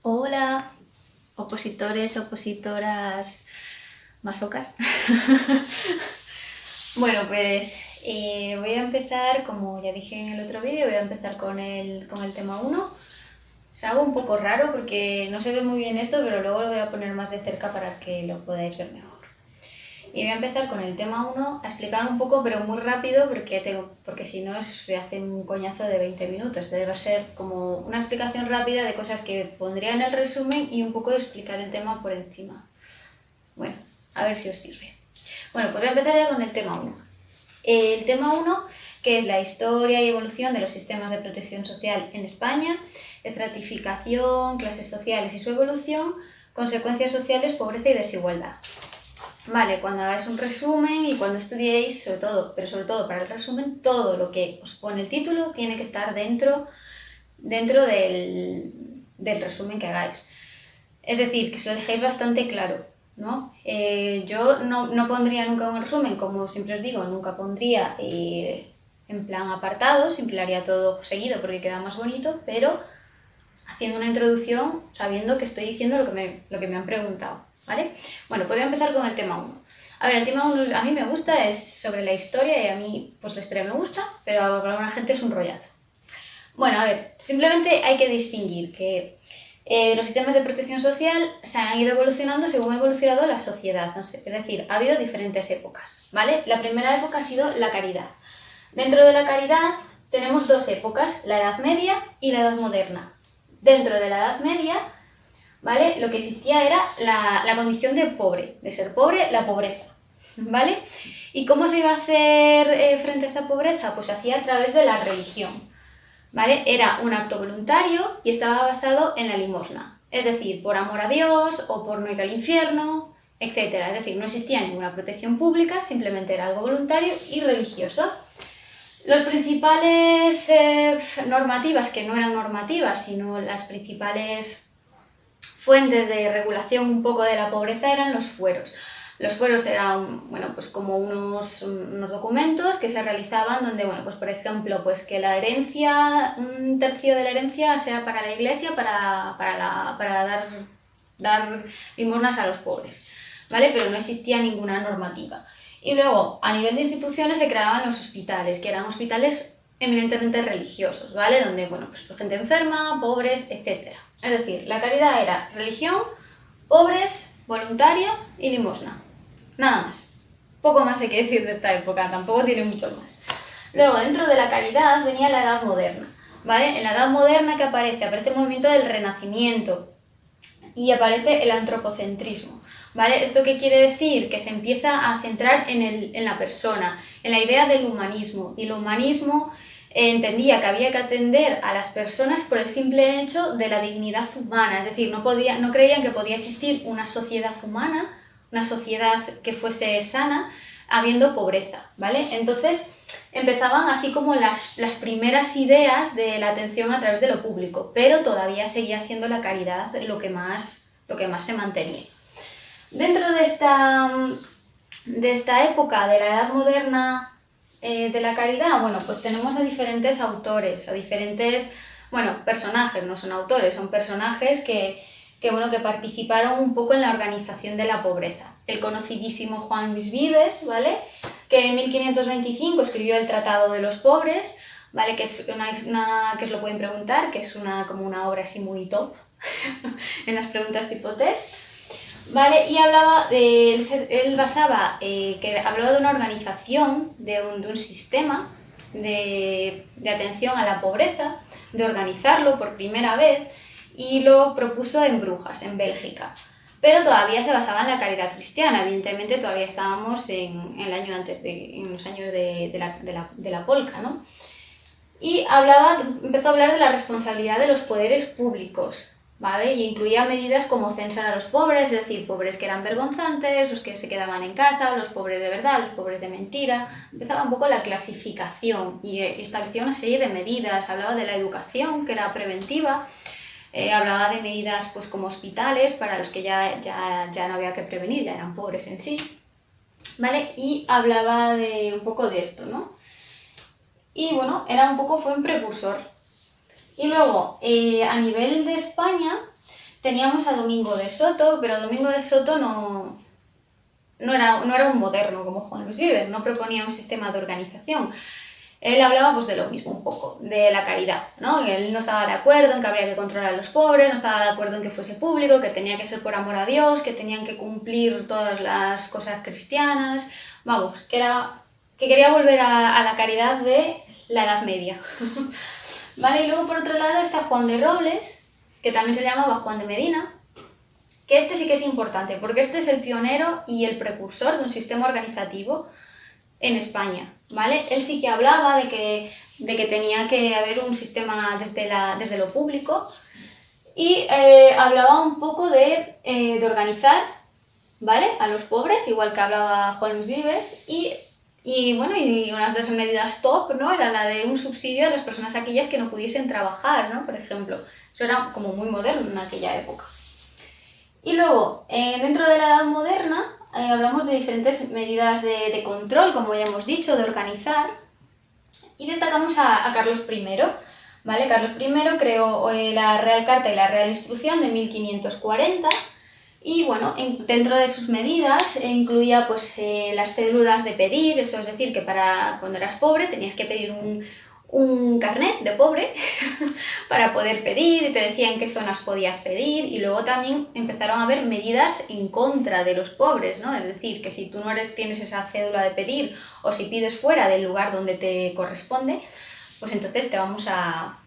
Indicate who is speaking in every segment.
Speaker 1: Hola, opositores, opositoras, masocas. Bueno, pues voy a empezar, como ya dije en el otro vídeo, voy a empezar con el tema 1. Es algo un poco raro porque no se ve muy bien esto, pero luego lo voy a poner más de cerca para que lo podáis ver mejor. Y voy a empezar con el tema 1 a explicar un poco, pero muy rápido, porque si no se hace un coñazo de 20 minutos. Debe ser como una explicación rápida de cosas que pondría en el resumen y un poco de explicar el tema por encima. Bueno, a ver si os sirve. Bueno, pues voy a empezar ya con el tema 1. El tema 1, que es la historia y evolución de los sistemas de protección social en España, estratificación, clases sociales y su evolución, consecuencias sociales, pobreza y desigualdad. Vale, cuando hagáis un resumen y cuando estudiéis, sobre todo para el resumen, todo lo que os pone el título tiene que estar dentro del resumen que hagáis. Es decir, que se lo dejéis bastante claro, ¿no? Yo no pondría nunca un resumen, como siempre os digo, nunca pondría en plan apartado, siempre lo haría todo seguido porque queda más bonito, pero haciendo una introducción sabiendo que estoy diciendo lo que me han preguntado, ¿vale? Bueno, pues voy a empezar con el tema 1. A ver, el tema 1 a mí me gusta, es sobre la historia y a mí pues la historia me gusta, pero para alguna gente es un rollazo. Bueno, a ver, simplemente hay que distinguir que los sistemas de protección social se han ido evolucionando según ha evolucionado la sociedad, es decir, ha habido diferentes épocas, ¿vale? La primera época ha sido la caridad. Dentro de la caridad tenemos dos épocas, la Edad Media y la Edad Moderna. Dentro de la Edad Media, ¿vale? Lo que existía era la condición de pobre, de ser pobre, la pobreza, ¿vale? ¿Y cómo se iba a hacer frente a esta pobreza? Pues se hacía a través de la religión, ¿vale? Era un acto voluntario y estaba basado en la limosna, es decir, por amor a Dios o por no ir al infierno, etc. Es decir, no existía ninguna protección pública, simplemente era algo voluntario y religioso. Los principales normativas, que no eran normativas, sino las principales fuentes de regulación un poco de la pobreza eran los fueros. Los fueros eran, bueno, pues como unos documentos que se realizaban donde, bueno, pues por ejemplo, pues que la herencia, un tercio de la herencia sea para la iglesia para dar limosnas a los pobres, ¿vale? Pero no existía ninguna normativa. Y luego, a nivel de instituciones, se creaban los hospitales, que eran hospitales eminentemente religiosos, ¿vale? Donde, bueno, pues gente enferma, pobres, etc. Es decir, la caridad era religión, pobres, voluntaria y limosna. Nada más. Poco más hay que decir de esta época, tampoco tiene mucho más. Luego, dentro de la caridad venía la Edad Moderna, ¿vale? En la Edad Moderna, ¿qué aparece? Aparece el movimiento del Renacimiento y aparece el antropocentrismo, ¿vale? ¿Esto qué quiere decir? Que se empieza a centrar en la persona, en la idea del humanismo. Y el humanismo entendía que había que atender a las personas por el simple hecho de la dignidad humana, es decir, no creían que podía existir una sociedad humana, una sociedad que fuese sana, habiendo pobreza, ¿vale? Entonces empezaban así como las primeras ideas de la atención a través de lo público, pero todavía seguía siendo la caridad lo que más se mantenía. Dentro de esta época de la Edad Moderna de la caridad, bueno, pues tenemos a diferentes autores, a diferentes, bueno, personajes, no son autores, son personajes que participaron un poco en la organización de la pobreza. El conocidísimo Juan Luis Vives, ¿vale? Que en 1525 escribió el Tratado de los Pobres, ¿vale? Que es que os lo pueden preguntar, que es como una obra así muy top en las preguntas tipo test, ¿vale? Y hablaba él basaba, que hablaba de una organización, de un sistema de atención a la pobreza, de organizarlo por primera vez, y lo propuso en Brujas, en Bélgica. Pero todavía se basaba en la caridad cristiana, evidentemente todavía estábamos en los años de la polca, ¿no? Y empezó a hablar de la responsabilidad de los poderes públicos, ¿vale? Y incluía medidas como censar a los pobres, es decir, pobres que eran vergonzantes, los que se quedaban en casa, los pobres de verdad, los pobres de mentira. Empezaba un poco la clasificación y establecía una serie de medidas, hablaba de la educación, que era preventiva, hablaba de medidas pues como hospitales para los que ya no había que prevenir, ya eran pobres en sí, ¿vale? Y hablaba un poco de esto, ¿no? Y bueno, fue un precursor. Y luego, a nivel de España, teníamos a Domingo de Soto, pero Domingo de Soto no era un moderno como Juan Luis Vives, no proponía un sistema de organización. Él hablaba pues de lo mismo un poco, de la caridad, ¿no? Él no estaba de acuerdo en que habría que controlar a los pobres, no estaba de acuerdo en que fuese público, que tenía que ser por amor a Dios, que tenían que cumplir todas las cosas cristianas, vamos, que quería volver a la caridad de la Edad Media. Vale, y luego por otro lado está Juan de Robles, que también se llamaba Juan de Medina, que este sí que es importante, porque este es el pionero y el precursor de un sistema organizativo en España, ¿vale? Él sí que hablaba de que tenía que haber un sistema desde lo público y hablaba un poco de organizar, ¿vale? A los pobres, igual que hablaba Juan Luis Vives, y bueno, y unas de las medidas top, ¿no? Era la de un subsidio a las personas aquellas que no pudiesen trabajar, ¿no? Por ejemplo, eso era como muy moderno en aquella época. Y luego, dentro de la Edad Moderna, hablamos de diferentes medidas de control, como ya hemos dicho, de organizar, y destacamos a Carlos I, ¿vale? Carlos I creó la Real Carta y la Real Instrucción de 1540, y bueno, dentro de sus medidas incluía pues las cédulas de pedir, eso es decir, que para cuando eras pobre tenías que pedir un carnet de pobre para poder pedir, y te decían qué zonas podías pedir, y luego también empezaron a haber medidas en contra de los pobres, ¿no? Es decir, que si tú no tienes esa cédula de pedir, o si pides fuera del lugar donde te corresponde, pues entonces te vamos a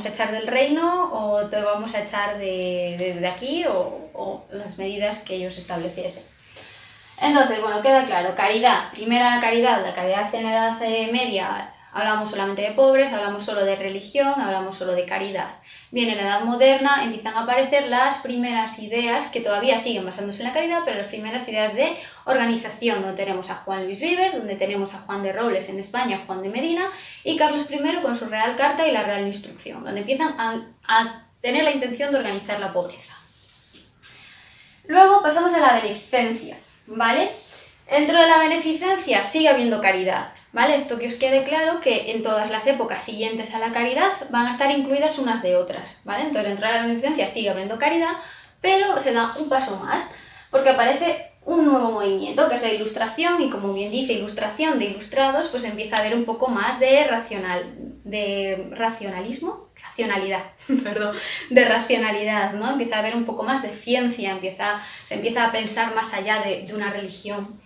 Speaker 1: echar del reino, o te vamos a echar de aquí, o las medidas que ellos estableciesen. Entonces, bueno, queda claro, caridad, primera la caridad en la Edad Media. Hablamos solamente de pobres, hablamos solo de religión, hablamos solo de caridad. Bien, en la Edad Moderna empiezan a aparecer las primeras ideas, que todavía siguen basándose en la caridad, pero las primeras ideas de organización, donde tenemos a Juan Luis Vives, donde tenemos a Juan de Robles en España, Juan de Medina, y Carlos I con su Real Carta y la Real Instrucción, donde empiezan a tener la intención de organizar la pobreza. Luego pasamos a la beneficencia, ¿vale? Dentro de la beneficencia sigue habiendo caridad, ¿vale? Esto que os quede claro, que en todas las épocas siguientes a la caridad van a estar incluidas unas de otras, ¿vale? Entonces dentro de la beneficencia sigue habiendo caridad, pero se da un paso más, porque aparece un nuevo movimiento, que es la Ilustración, y como bien dice Ilustración de ilustrados, pues empieza a haber un poco más de racionalidad, ¿no? Empieza a haber un poco más de ciencia, se empieza a pensar más allá de una religión.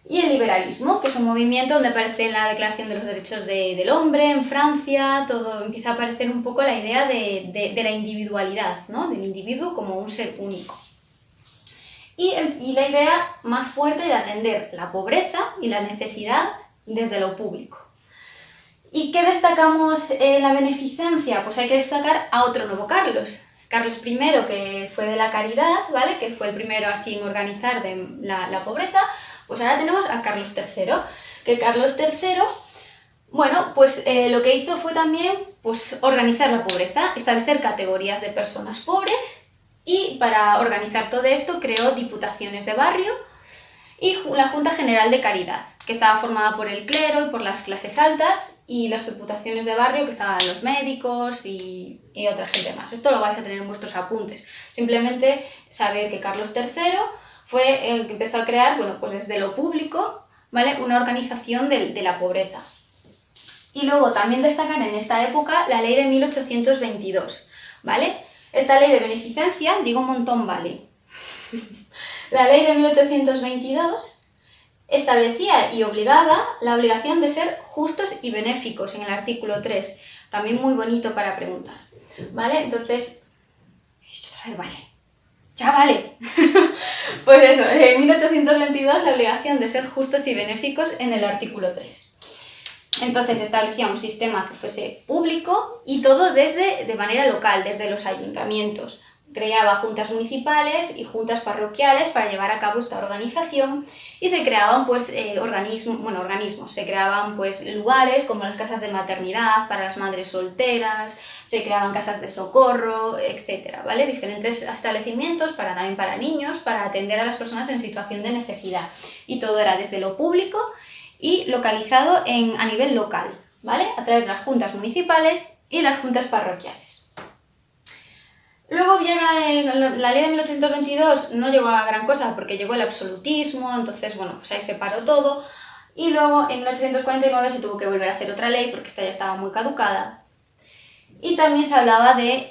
Speaker 1: Y el liberalismo, que es un movimiento donde aparece en la Declaración de los Derechos del Hombre, en Francia, todo empieza a aparecer un poco la idea de la individualidad, ¿no? Del individuo como un ser único. Y la idea más fuerte de atender la pobreza y la necesidad desde lo público. ¿Y qué destacamos en la beneficencia? Pues hay que destacar a otro nuevo Carlos. Carlos I, que fue de la caridad, ¿vale? Que fue el primero así en organizar la pobreza. Pues ahora tenemos a Carlos III, que Carlos III, bueno, pues lo que hizo fue también pues, organizar la pobreza, establecer categorías de personas pobres, y para organizar todo esto creó diputaciones de barrio y la Junta General de Caridad, que estaba formada por el clero y por las clases altas, y las diputaciones de barrio, que estaban los médicos y otra gente más. Esto lo vais a tener en vuestros apuntes. Simplemente saber que Carlos III fue el que empezó a crear, bueno, pues desde lo público, ¿vale? Una organización de la pobreza. Y luego también destacan en esta época la ley de 1822, ¿vale? Esta ley de beneficencia, digo un montón, ¿vale? La ley de 1822 establecía y obligaba la obligación de ser justos y benéficos en el artículo 3, también muy bonito para preguntar, ¿vale? Entonces, vale. ¡Ya vale! Pues eso, en 1822 la obligación de ser justos y benéficos en el artículo 3. Entonces establecía un sistema que fuese público y todo de manera local, desde los ayuntamientos. Creaba juntas municipales y juntas parroquiales para llevar a cabo esta organización, y se creaban pues organismos, se creaban pues lugares como las casas de maternidad para las madres solteras, se creaban casas de socorro, etcétera, ¿vale? Diferentes establecimientos también para niños, para atender a las personas en situación de necesidad, y todo era desde lo público y localizado a nivel local, ¿vale? A través de las juntas municipales y las juntas parroquiales. Luego llega la ley de 1822, no llegó a gran cosa porque llegó el absolutismo, entonces, bueno, pues ahí se paró todo. Y luego en 1849 se tuvo que volver a hacer otra ley porque esta ya estaba muy caducada. Y también se hablaba de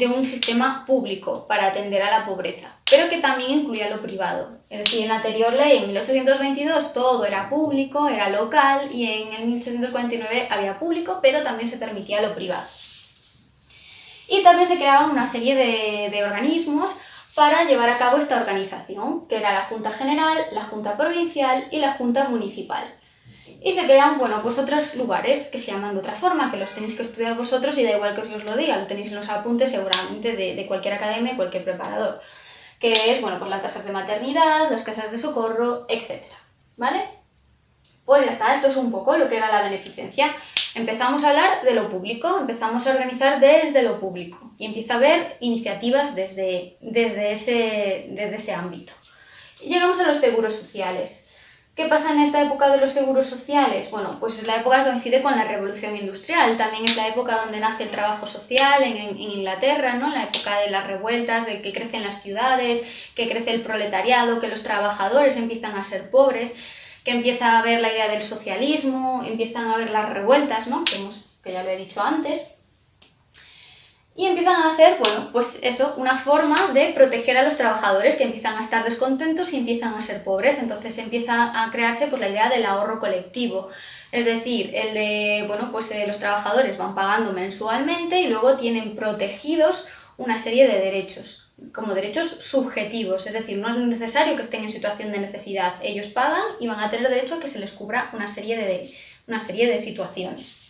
Speaker 1: un sistema público para atender a la pobreza, pero que también incluía lo privado. Es decir, en la anterior ley, en 1822, todo era público, era local, y en el 1849 había público, pero también se permitía lo privado. Y también se creaban una serie de organismos para llevar a cabo esta organización, que era la Junta General, la Junta Provincial y la Junta Municipal. Y se crean, bueno, pues otros lugares que se llaman de otra forma, que los tenéis que estudiar vosotros y da igual que os lo diga, lo tenéis en los apuntes seguramente de cualquier academia y cualquier preparador, que es, bueno, pues las casas de maternidad, las casas de socorro, etc. ¿Vale? Pues ya está, esto es un poco lo que era la beneficencia. Empezamos a hablar de lo público, empezamos a organizar desde lo público y empieza a haber iniciativas desde ese ámbito. Y llegamos a los seguros sociales. ¿Qué pasa en esta época de los seguros sociales? Bueno, pues es la época que coincide con la Revolución Industrial, también es la época donde nace el trabajo social en Inglaterra, ¿no? La época de las revueltas, de que crecen las ciudades, que crece el proletariado, que los trabajadores empiezan a ser pobres, que empieza a haber la idea del socialismo, empiezan a haber las revueltas, ¿no? Que ya lo he dicho antes. Y empiezan a hacer, bueno, pues eso, una forma de proteger a los trabajadores que empiezan a estar descontentos y empiezan a ser pobres. Entonces empieza a crearse pues la idea del ahorro colectivo. Es decir, el de, bueno, pues los trabajadores van pagando mensualmente y luego tienen protegidos una serie de derechos, como derechos subjetivos. Es decir, no es necesario que estén en situación de necesidad. Ellos pagan y van a tener derecho a que se les cubra una serie de situaciones.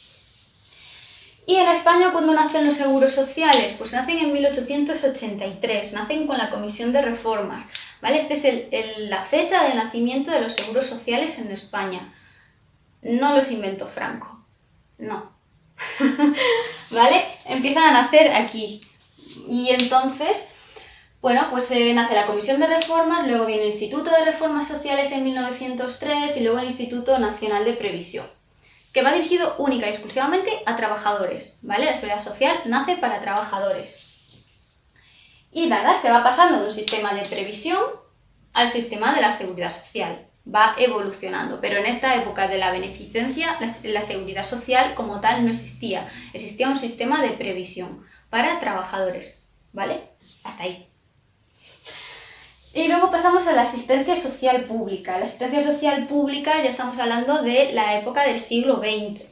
Speaker 1: Y en España, ¿cuándo nacen los seguros sociales? Pues nacen en 1883, nacen con la Comisión de Reformas, ¿vale? Esta es la fecha de nacimiento de los seguros sociales en España. No los inventó Franco, no. ¿Vale? Empiezan a nacer aquí. Y entonces, bueno, pues nace la Comisión de Reformas, luego viene el Instituto de Reformas Sociales en 1903 y luego el Instituto Nacional de Previsión, que va dirigido única y exclusivamente a trabajadores, ¿vale? La seguridad social nace para trabajadores. Y nada, se va pasando de un sistema de previsión al sistema de la seguridad social. Va evolucionando, pero en esta época de la beneficencia, la seguridad social como tal no existía. Existía un sistema de previsión para trabajadores, ¿vale? Hasta ahí. Y luego pasamos a la asistencia social pública. La asistencia social pública ya estamos hablando de la época del siglo XX.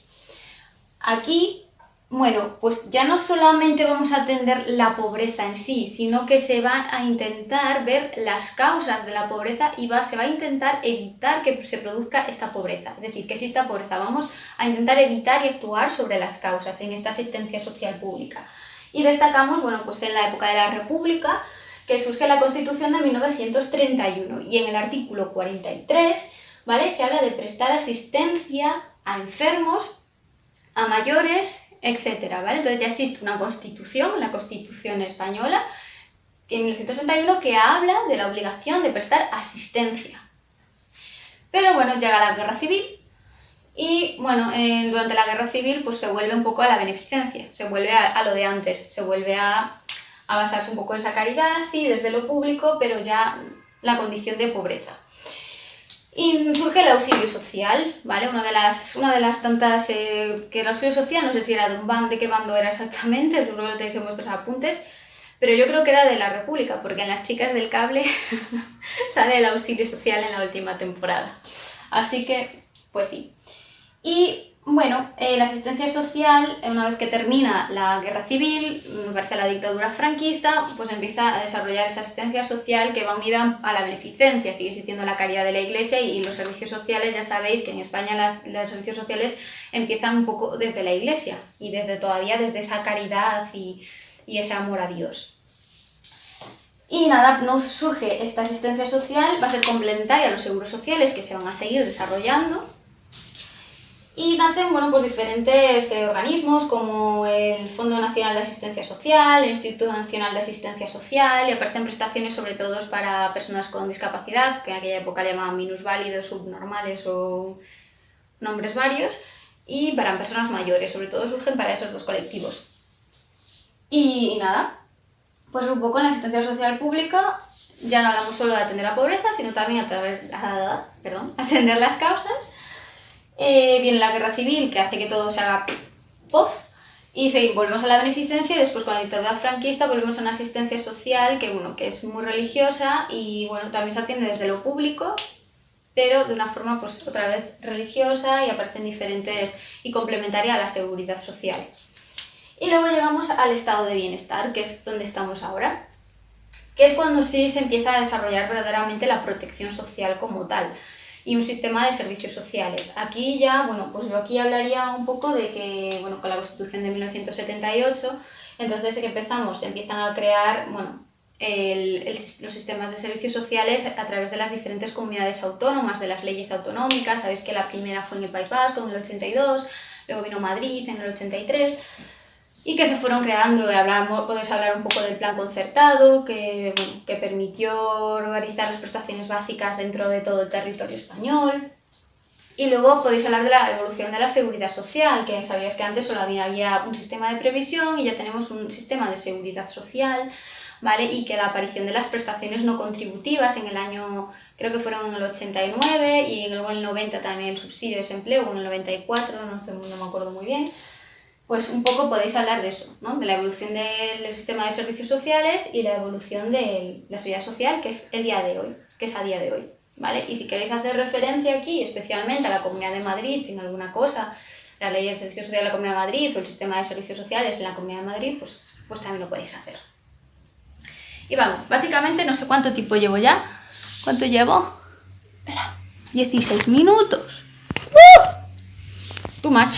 Speaker 1: Aquí, bueno, pues ya no solamente vamos a atender la pobreza en sí, sino que se va a intentar ver las causas de la pobreza y se va a intentar evitar que se produzca esta pobreza. Es decir, que exista pobreza. Vamos a intentar evitar y actuar sobre las causas en esta asistencia social pública. Y destacamos, bueno, pues en la época de la República, que surge la Constitución de 1931 y en el artículo 43, ¿vale? Se habla de prestar asistencia a enfermos, a mayores, etc., ¿vale? Entonces ya existe una Constitución, la Constitución española, en 1931 que habla de la obligación de prestar asistencia. Pero bueno, llega la Guerra Civil y bueno, durante la Guerra Civil pues se vuelve un poco a la beneficencia, se vuelve a lo de antes, se vuelve a basarse un poco en esa caridad, sí, desde lo público, pero ya la condición de pobreza. Y surge el auxilio social, ¿vale? Una de las tantas que el auxilio social, no sé si era de qué bando era exactamente, luego lo tenéis en vuestros apuntes, pero yo creo que era de la República, porque en Las chicas del cable sale el auxilio social en la última temporada. Así que, pues sí. Y bueno, la asistencia social, una vez que termina la Guerra Civil, me parece la dictadura franquista, pues empieza a desarrollar esa asistencia social que va unida a la beneficencia. Sigue existiendo la caridad de la Iglesia y los servicios sociales, ya sabéis que en España los servicios sociales empiezan un poco desde la Iglesia y todavía desde esa caridad y ese amor a Dios. Y nada, no surge esta asistencia social, va a ser complementaria a los seguros sociales que se van a seguir desarrollando. Y nacen, bueno, pues diferentes organismos como el Fondo Nacional de Asistencia Social, el Instituto Nacional de Asistencia Social, y aparecen prestaciones sobre todo para personas con discapacidad, que en aquella época le llamaban minusválidos, subnormales o nombres varios, y para personas mayores, sobre todo surgen para esos dos colectivos. Y nada, pues un poco en la asistencia social pública ya no hablamos solo de atender la pobreza, sino también atender las causas. Viene la guerra civil, que hace que todo se haga ¡pof! Y volvemos a la beneficencia, y después con la dictadura franquista volvemos a una asistencia social que es muy religiosa y bueno, también se atiende desde lo público, pero de una forma pues otra vez religiosa y aparecen diferentes y complementaria a la seguridad social. Y luego llegamos al estado de bienestar, que es donde estamos ahora, que es cuando sí se empieza a desarrollar verdaderamente la protección social como tal y un sistema de servicios sociales. Aquí ya, bueno, pues yo aquí hablaría un poco de que, bueno, con la Constitución de 1978, entonces que empiezan a crear, bueno, los sistemas de servicios sociales a través de las diferentes comunidades autónomas, de las leyes autonómicas. Sabéis que la primera fue en el País Vasco en el 82, luego vino Madrid en el 83, y que se fueron creando. Podéis hablar un poco del plan concertado, que permitió organizar las prestaciones básicas dentro de todo el territorio español. Y luego podéis hablar de la evolución de la seguridad social, que sabíais que antes solo había un sistema de previsión y ya tenemos un sistema de seguridad social, ¿vale? Y que la aparición de las prestaciones no contributivas en el año, creo que fueron en el 89, y luego en el 90 también el subsidio de desempleo, o en el 94, no me acuerdo muy bien. Pues un poco podéis hablar de eso, ¿no? De la evolución del sistema de servicios sociales y la evolución de la seguridad social, que es a día de hoy, ¿vale? Y si queréis hacer referencia aquí, especialmente a la Comunidad de Madrid, en alguna cosa, la ley de servicios sociales de la Comunidad de Madrid o el sistema de servicios sociales en la Comunidad de Madrid, pues también lo podéis hacer. Y vamos, básicamente no sé cuánto tiempo llevo ya. ¿Cuánto llevo? 16 minutos. Too much.